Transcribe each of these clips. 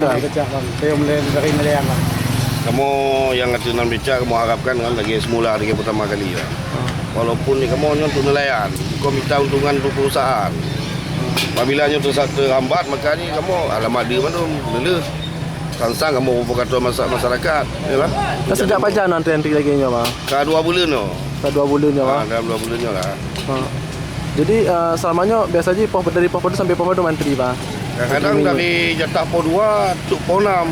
Becak bang, saya mulai dari nelayan bang. Kamu yang nasional becak kamu harapkan kan lagi semula lagi pertama kali ya. Walaupun ni kamu untuk nelayan, kau minta untungan untuk perusahaan. Apabila terhambat maka ni kamu alamat dia mana dulu. Sansang kamu berkata masyarakat, yalah. Sejak pacar antri lagi nya bang? Ke 2 bulan no. Dah 2 bulan ya bang. Dalam 2 bulannya lah. Jadi selamanya biasanya dari pos 1 sampai pos 2 mantri bang. Kadang-kadang dari jatah pos 2 untuk pos 6.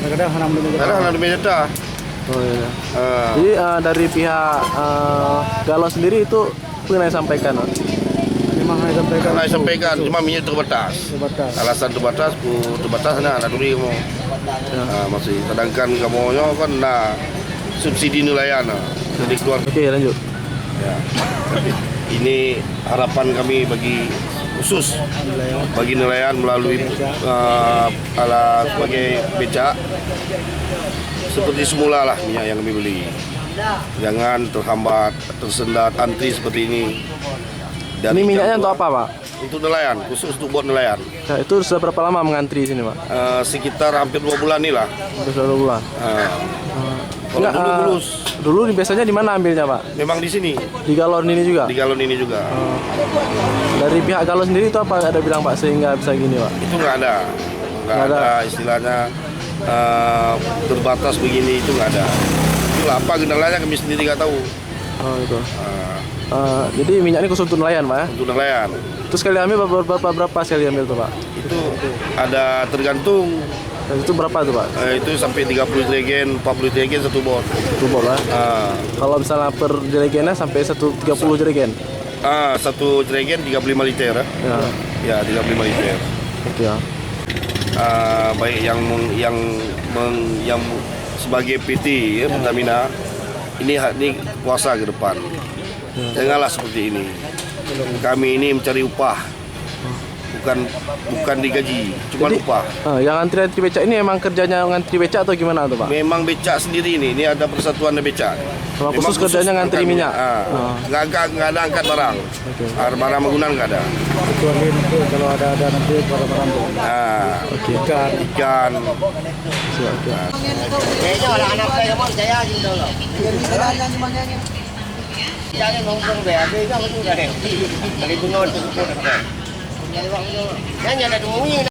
Kadang-kadang 6 jatah. Oh iya. Jadi dari pihak Galon sendiri itu pernah sampaikan? Memang sampaikan, cuma minyak terbatas. Alasan terbatas nak duri kamu. Masih sedangkan kamu kan nak subsidi nelayan. Jadi keluar. Okey, lanjut. Ya. Ini harapan kami bagi khusus bagi nelayan melalui alat sebagai becak seperti semula lah minyak yang kami beli. Jangan terhambat, tersendat, antri seperti ini. Ini minyaknya untuk apa pak? Untuk nelayan, khusus untuk buat nelayan. Nah, itu sudah berapa lama mengantri sini pak? Sekitar hampir 2 bulan nih lah. Sudah 2 bulan. Kalau dulu mulus. Dulu biasanya di mana ambilnya pak? Memang di sini. Di galon ini juga? Di galon ini juga. Dari pihak galon sendiri itu apa ada bilang pak sehingga bisa gini pak? Itu nggak ada. Nggak ada istilahnya terbatas begini, itu nggak ada. Itulah apa kendalanya kami sendiri nggak tahu. Oh itu. Jadi minyak ini khusus untuk nelayan pak ya? Untuk nelayan. Terus sekali ambil berapa sekali ambil tuh pak? Itu ada tergantung. Dan itu berapa tuh pak? Itu sampai 30 jerigen, 40 jerigen satu bot. Satu bot lah. Kalau misalnya per jerigennya sampai 30 jerigen? Satu jerigen 35 liter. Ya 35 liter. Oke ya. Baik yang sebagai PT ya, Pertamina ini kuasa ke depan. Janganlah seperti ini. Kami ini mencari upah, bukan digaji, cuma upah. Yang antri becak ini emang kerjanya ngantri becak atau gimana tuh pak? Memang becak sendiri ini ada persatuan becak. Khusus kerjanya ngantri minyak. Nggak ada angkat barang. Barang menggunakan nggak ada. Kecuali nanti kalau ada nanti barang-barang ikan. Kayaknya orang anak saya kamu saya gitu loh. Jangan ngomong BAB kan itu udah. Dari bunga itu. Jadi waktu nanya ada